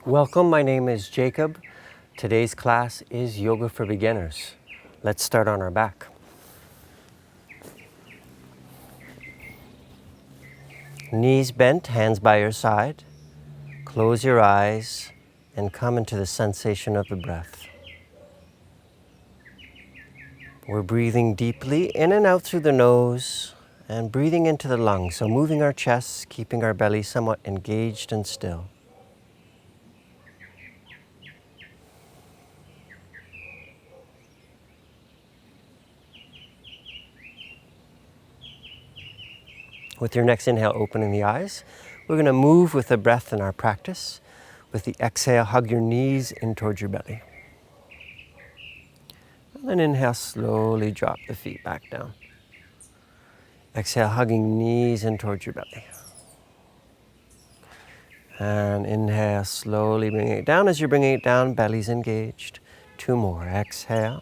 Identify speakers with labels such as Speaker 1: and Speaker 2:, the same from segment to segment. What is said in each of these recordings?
Speaker 1: Welcome, my name is Jacob. Today's class is Yoga for Beginners. Let's start on our back. Knees bent, hands by your side. Close your eyes and come into the sensation of the breath. We're breathing deeply in and out through the nose and breathing into the lungs, so moving our chests, keeping our belly somewhat engaged and still. With your next inhale, opening the eyes, we're going to move with the breath in our practice. With the exhale, hug your knees in towards your belly. And then inhale, slowly drop the feet back down. Exhale, hugging knees in towards your belly. And inhale, slowly bringing it down. As you're bringing it down, belly's engaged. 2 more. Exhale.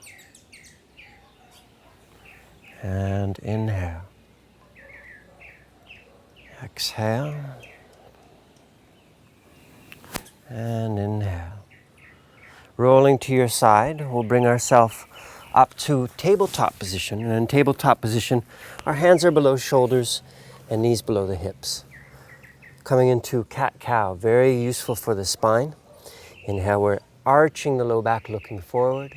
Speaker 1: And inhale. Exhale. And inhale. Rolling to your side, we'll bring ourselves up to tabletop position. And in tabletop position, our hands are below shoulders and knees below the hips. Coming into cat-cow, very useful for the spine. Inhale, we're arching the low back, looking forward.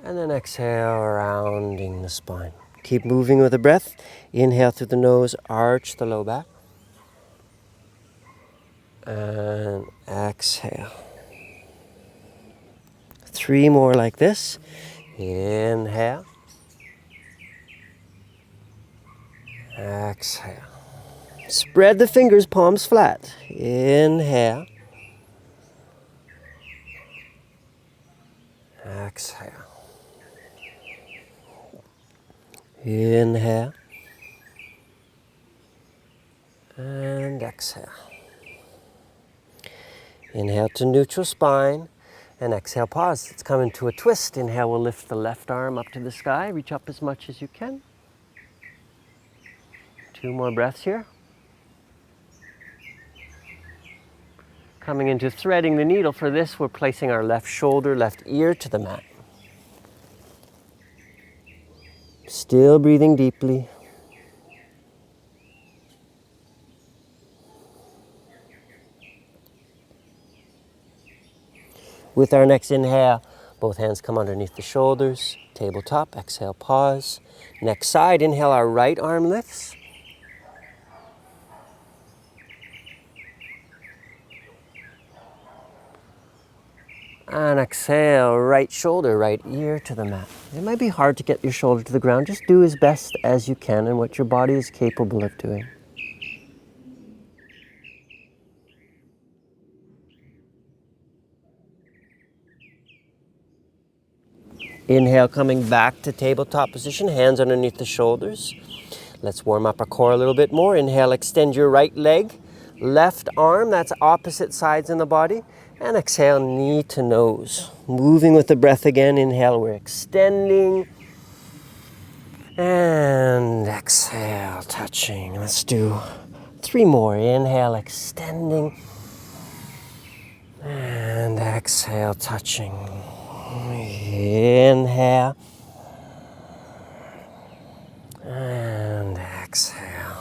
Speaker 1: And then exhale, rounding the spine. Keep moving with the breath. Inhale through the nose, arch the low back. And exhale. 3 more like this. Inhale. Exhale. Spread the fingers, palms flat. Inhale. Exhale. Inhale. And exhale. Inhale to neutral spine. And exhale, pause. Let's come into a twist. Inhale, we'll lift the left arm up to the sky. Reach up as much as you can. 2 more breaths here. Coming into threading the needle. For this, we're placing our left shoulder, left ear to the mat. Still breathing deeply. With our next inhale, both hands come underneath the shoulders. Tabletop, exhale, pause. Next side, inhale, our right arm lifts. And exhale, right shoulder, right ear to the mat. It might be hard to get your shoulder to the ground. Just do as best as you can and what your body is capable of doing. Inhale, coming back to tabletop position, hands underneath the shoulders. Let's warm up our core a little bit more. Inhale, extend your right leg, left arm, that's opposite sides in the body. And exhale, knee to nose. Moving with the breath again. Inhale, we're extending. And exhale, touching. Let's do 3 more. Inhale, extending. And exhale, touching. Inhale. And exhale.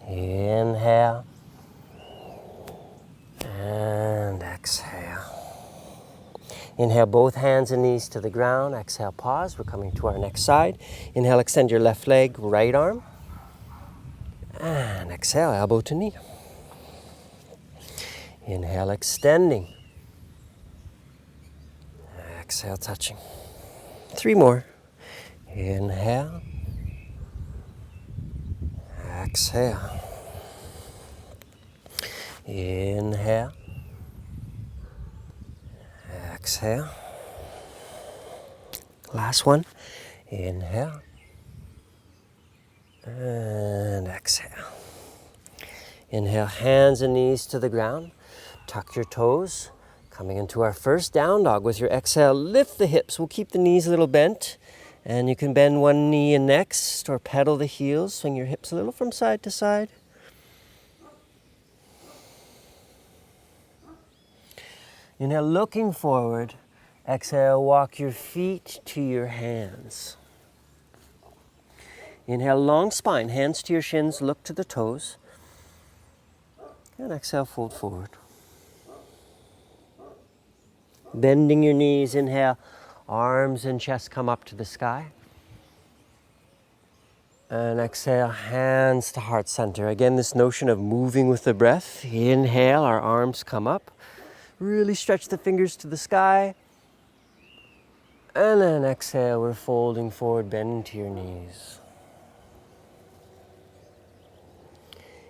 Speaker 1: Inhale. And exhale. Inhale, both hands and knees to the ground. Exhale, pause. We're coming to our next side. Inhale, extend your left leg, right arm. And exhale, elbow to knee. Inhale, extending. Exhale, touching. 3 more. Inhale. Exhale. Inhale. Exhale. Last one. Inhale. And exhale. Inhale, hands and knees to the ground. Tuck your toes. Coming into our first down dog. With your exhale, lift the hips. We'll keep the knees a little bent. And you can bend one knee and next, or pedal the heels. Swing your hips a little from side to side. Inhale, looking forward. Exhale, walk your feet to your hands. Inhale, long spine, hands to your shins, look to the toes. And exhale, fold forward. Bending your knees, inhale, arms and chest come up to the sky. And exhale, hands to heart center. Again, this notion of moving with the breath. Inhale, our arms come up. Really stretch the fingers to the sky. And then exhale, we're folding forward, bend into your knees.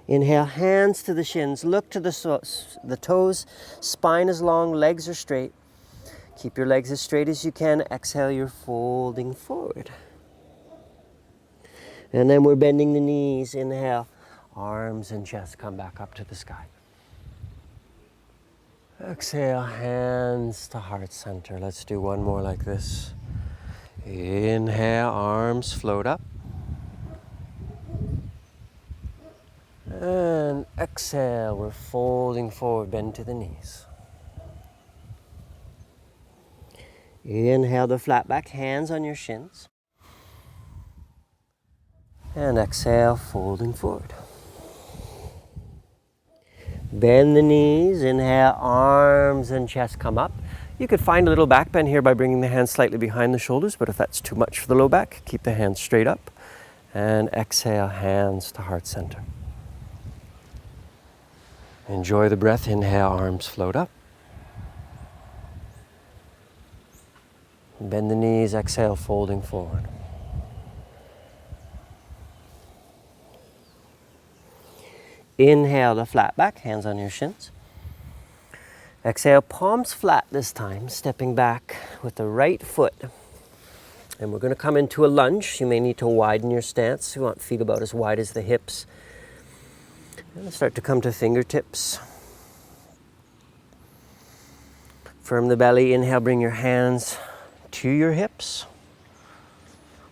Speaker 1: Inhale, hands to the shins, look to the toes, spine is long, legs are straight. Keep your legs as straight as you can. Exhale, you're folding forward. And then we're bending the knees. Inhale, arms and chest come back up to the sky. Exhale, hands to heart center. Let's do one more like this. Inhale, arms float up. And exhale, we're folding forward, bend to the knees. Inhale to flat back, hands on your shins. And exhale, folding forward. Bend the knees, inhale, arms and chest come up. You could find a little back bend here by bringing the hands slightly behind the shoulders, but if that's too much for the low back, keep the hands straight up. And exhale, hands to heart center. Enjoy the breath, inhale, arms float up. Bend the knees, exhale, folding forward. Inhale to flat back, hands on your shins. Exhale, palms flat this time, stepping back with the right foot. And we're going to come into a lunge. You may need to widen your stance. You want feet about as wide as the hips. And start to come to fingertips. Firm the belly. Inhale, bring your hands to your hips.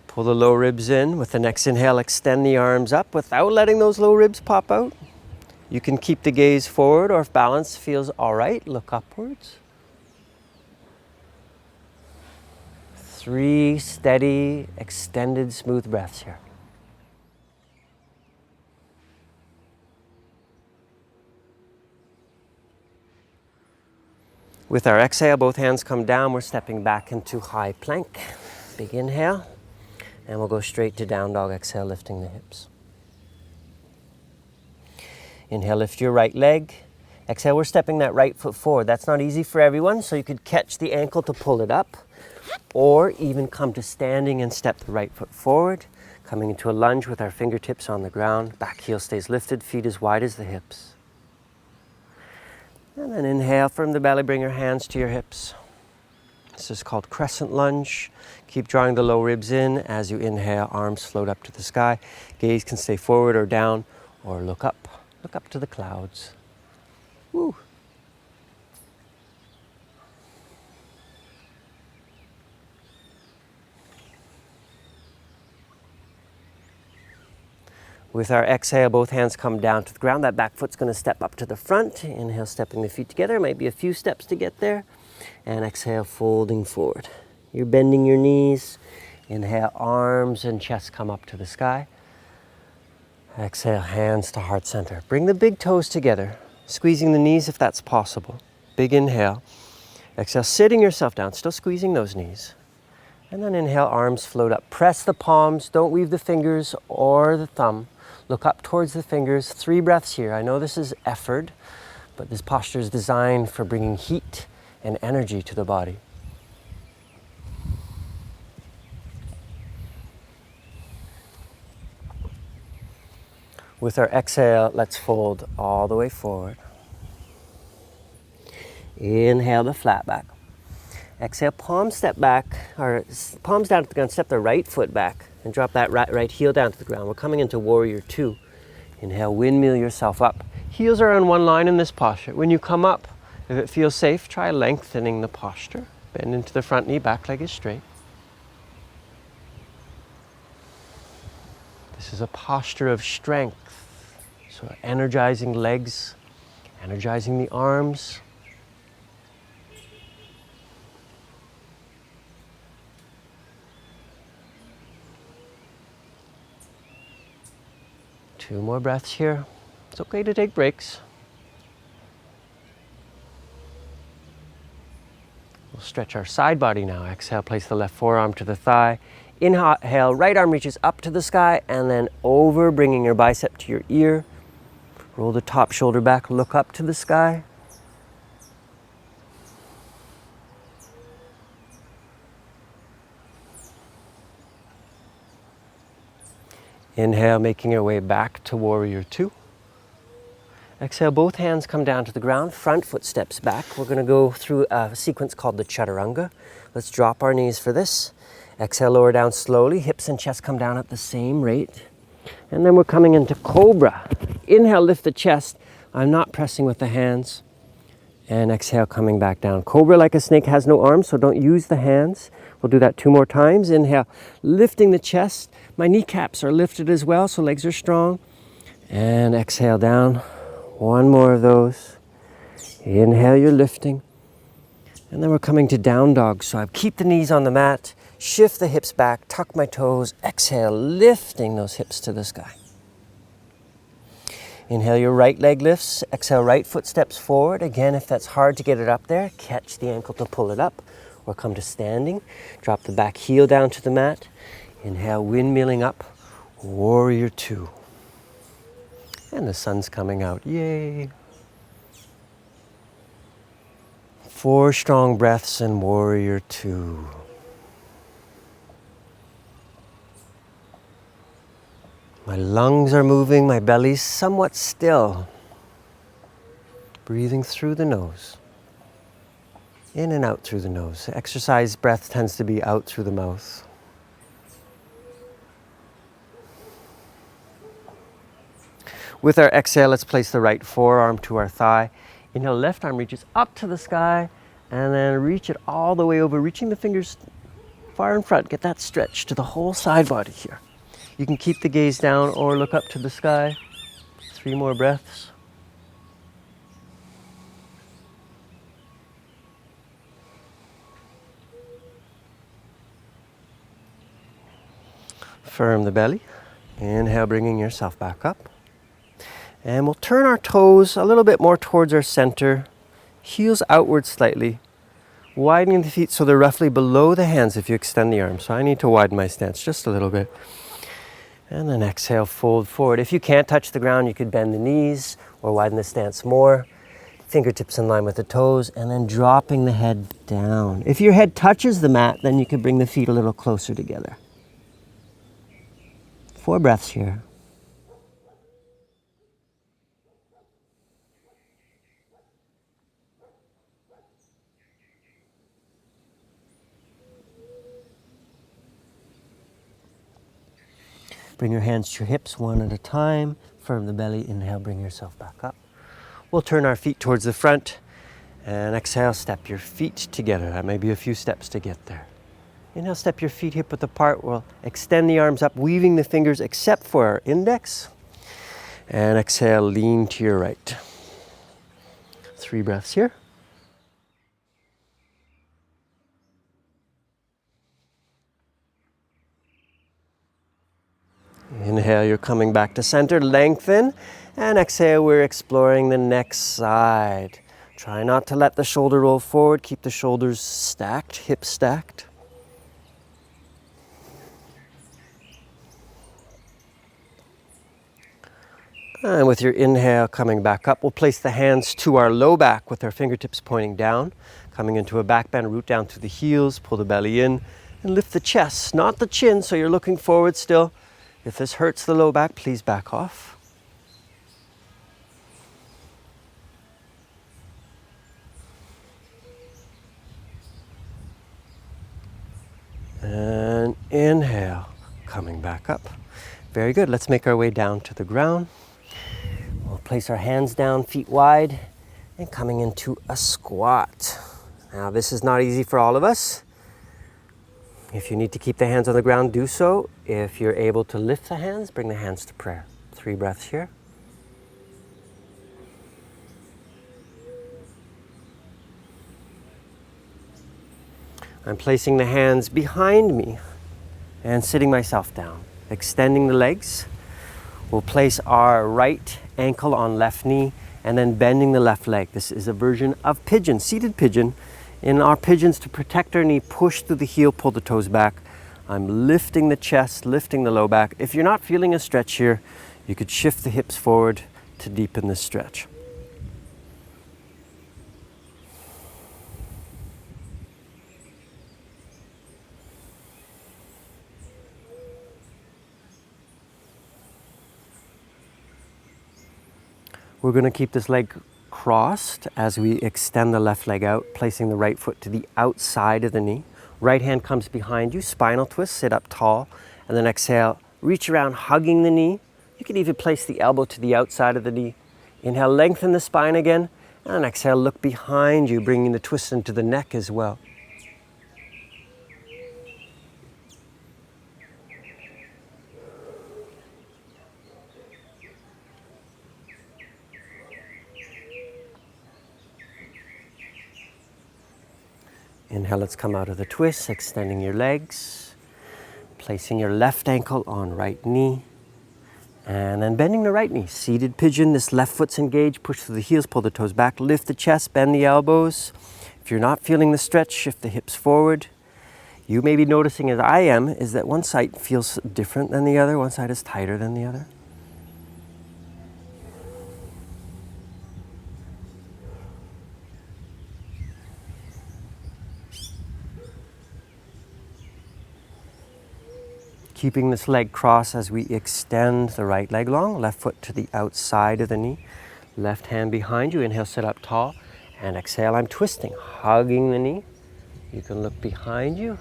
Speaker 1: Pull the low ribs in. With the next inhale, extend the arms up without letting those low ribs pop out. You can keep the gaze forward, or if balance feels all right, look upwards. 3 steady, extended, smooth breaths here. With our exhale, both hands come down. We're stepping back into high plank. Big inhale, and we'll go straight to down dog. Exhale, lifting the hips. Inhale, lift your right leg. Exhale, we're stepping that right foot forward. That's not easy for everyone, so you could catch the ankle to pull it up, or even come to standing and step the right foot forward, coming into a lunge with our fingertips on the ground. Back heel stays lifted, feet as wide as the hips. And then inhale from the belly, bring your hands to your hips. This is called Crescent lunge. Keep drawing the low ribs in. As you inhale, arms float up to the sky. Gaze can stay forward or down, or look up. Look up to the clouds. Woo. With our exhale, both hands come down to the ground. That back foot's going to step up to the front. Inhale, stepping the feet together. Might be a few steps to get there. And exhale, folding forward. You're bending your knees. Inhale, arms and chest come up to the sky. Exhale, hands to heart center. Bring the big toes together, squeezing the knees if that's possible. Big inhale. Exhale, sitting yourself down, still squeezing those knees. And then inhale, arms float up. Press the palms, don't weave the fingers or the thumb. Look up towards the fingers. 3 breaths here. I know this is effort, but this posture is designed for bringing heat and energy to the body. With our exhale, let's fold all the way forward. Inhale to flat back. Exhale, palms step back, or palms down to the ground, step the right foot back and drop that right heel down to the ground. We're coming into warrior 2. Inhale, windmill yourself up. Heels are on one line in this posture. When you come up, if it feels safe, try lengthening the posture. Bend into the front knee, back leg is straight. This is a posture of strength. So energizing legs, energizing the arms. 2 more breaths here. It's okay to take breaks. We'll stretch our side body now. Exhale, place the left forearm to the thigh. Inhale, right arm reaches up to the sky and then over, bringing your bicep to your ear. Roll the top shoulder back, look up to the sky. Inhale, making your way back to warrior 2. Exhale, both hands come down to the ground, front foot steps back. We're going to go through a sequence called the chaturanga. Let's drop our knees for this. Exhale, lower down slowly. Hips and chest come down at the same rate. And then we're coming into cobra. Inhale, lift the chest. I'm not pressing with the hands. And exhale, coming back down. Cobra, like a snake, has no arms, so don't use the hands. We'll do that 2 more times. Inhale, lifting the chest. My kneecaps are lifted as well, so legs are strong. And exhale down. 1 more of those. Inhale, you're lifting. And then we're coming to down dog. So I keep the knees on the mat, shift the hips back, tuck my toes. Exhale, lifting those hips to the sky. Inhale, your right leg lifts. Exhale, right foot steps forward. Again, if that's hard to get it up there, catch the ankle to pull it up. Or come to standing. Drop the back heel down to the mat. Inhale, windmilling up. Warrior 2. And the sun's coming out. Yay! 4 strong breaths in warrior 2. My lungs are moving, my belly's somewhat still. Breathing through the nose. In and out through the nose. Exercise breath tends to be out through the mouth. With our exhale, let's place the right forearm to our thigh. Inhale, left arm reaches up to the sky, and then reach it all the way over, reaching the fingers far in front. Get that stretch to the whole side body here. You can keep the gaze down or look up to the sky. 3 more breaths. Firm the belly. Inhale, bringing yourself back up. And we'll turn our toes a little bit more towards our center. Heels outward slightly. Widening the feet so they're roughly below the hands if you extend the arms. So I need to widen my stance just a little bit. And then exhale, fold forward. If you can't touch the ground, you could bend the knees or widen the stance more. Fingertips in line with the toes, and then dropping the head down. If your head touches the mat, then you can bring the feet a little closer together. 4 breaths here. Bring your hands to your hips 1 at a time. Firm the belly. Inhale, bring yourself back up. We'll turn our feet towards the front. And exhale, step your feet together. That may be a few steps to get there. Inhale, step your feet hip width apart. We'll extend the arms up, weaving the fingers except for our index. And exhale, lean to your right. 3 breaths here. Inhale, you're coming back to center, lengthen, and exhale, we're exploring the next side. Try not to let the shoulder roll forward, keep the shoulders stacked, hips stacked. And with your inhale, coming back up, we'll place the hands to our low back with our fingertips pointing down, coming into a back bend, root down through the heels, pull the belly in, and lift the chest, not the chin, so you're looking forward still. If this hurts the low back, please back off. And inhale, coming back up. Very good. Let's make our way down to the ground. We'll place our hands down, feet wide, and coming into a squat. Now, this is not easy for all of us. If you need to keep the hands on the ground, do so. If you're able to lift the hands, bring the hands to prayer. 3 breaths here. I'm placing the hands behind me and sitting myself down, extending the legs. We'll place our right ankle on left knee and then bending the left leg. This is a version of pigeon, seated pigeon. In our pigeons, to protect our knee, push through the heel, pull the toes back. I'm lifting the chest, lifting the low back. If you're not feeling a stretch here, you could shift the hips forward to deepen the stretch. We're going to keep this leg crossed as we extend the left leg out, placing the right foot to the outside of the knee. Right hand comes behind you, spinal twist, sit up tall, and then exhale, reach around, hugging the knee. You can even place the elbow to the outside of the knee. Inhale, lengthen the spine again, and then exhale, look behind you, bringing the twist into the neck as well. Inhale, let's come out of the twist, extending your legs, placing your left ankle on right knee, and then bending the right knee. Seated pigeon, this left foot's engaged, push through the heels, pull the toes back, lift the chest, bend the elbows. If you're not feeling the stretch, shift the hips forward. You may be noticing, as I am, is that one side feels different than the other, one side is tighter than the other. Keeping this leg crossed as we extend the right leg long, left foot to the outside of the knee, left hand behind you. Inhale, sit up tall, and exhale, I'm twisting, hugging the knee. You can look behind you.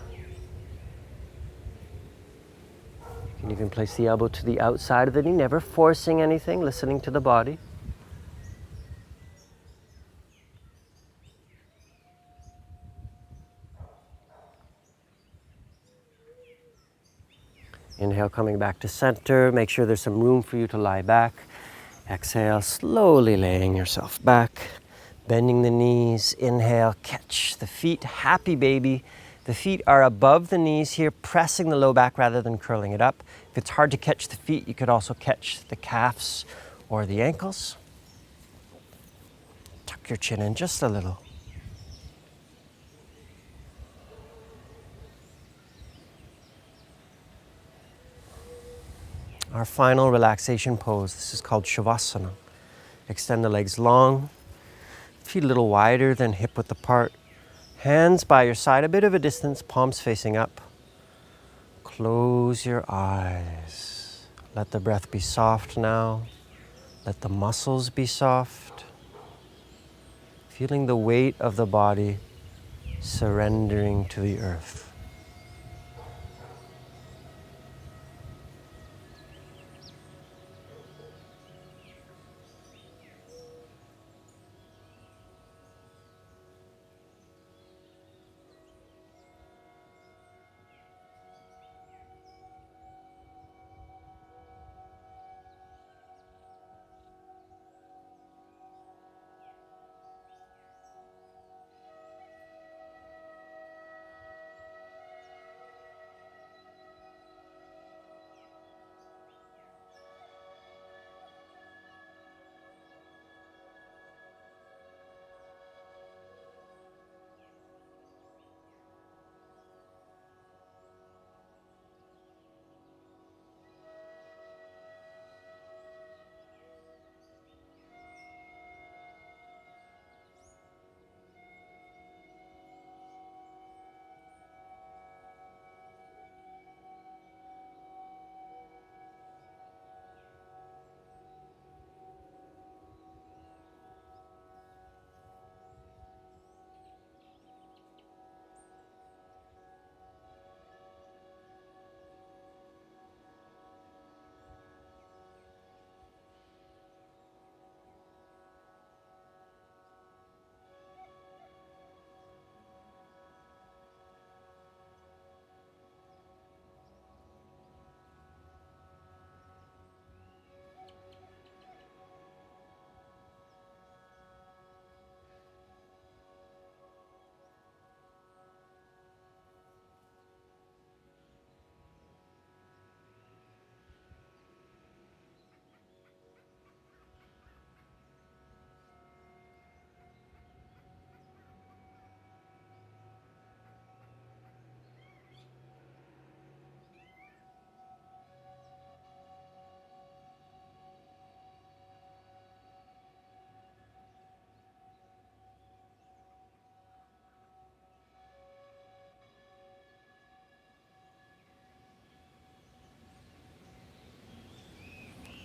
Speaker 1: You can even place the elbow to the outside of the knee, never forcing anything, listening to the body. Inhale, coming back to center. Make sure there's some room for you to lie back. Exhale, slowly laying yourself back, bending the knees. Inhale, catch the feet, happy baby. The feet are above the knees here, pressing the low back rather than curling it up. If it's hard to catch the feet, you could also catch the calves or the ankles. Tuck your chin in just a little. Our final relaxation pose, this is called Shavasana. Extend the legs long, feet a little wider than hip width apart. Hands by your side, a bit of a distance, palms facing up. Close your eyes. Let the breath be soft now. Let the muscles be soft. Feeling the weight of the body surrendering to the earth.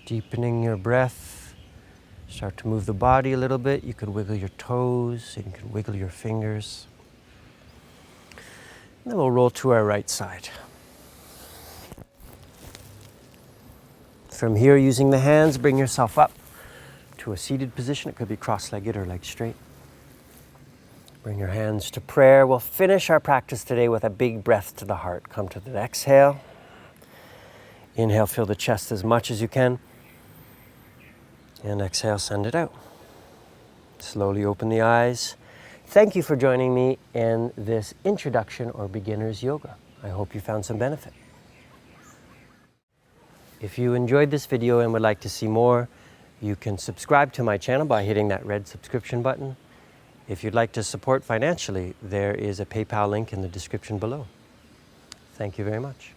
Speaker 1: Deepening your breath. Start to move the body a little bit. You can wiggle your toes and you can wiggle your fingers. And then we'll roll to our right side. From here, using the hands, bring yourself up to a seated position. It could be cross-legged or legs straight. Bring your hands to prayer. We'll finish our practice today with a big breath to the heart. Come to the exhale. Inhale, fill the chest as much as you can. And exhale, send it out. Slowly open the eyes. Thank you for joining me in this introduction or beginner's yoga. I hope you found some benefit. If you enjoyed this video and would like to see more, you can subscribe to my channel by hitting that red subscription button. If you'd like to support financially, there is a PayPal link in the description below. Thank you very much.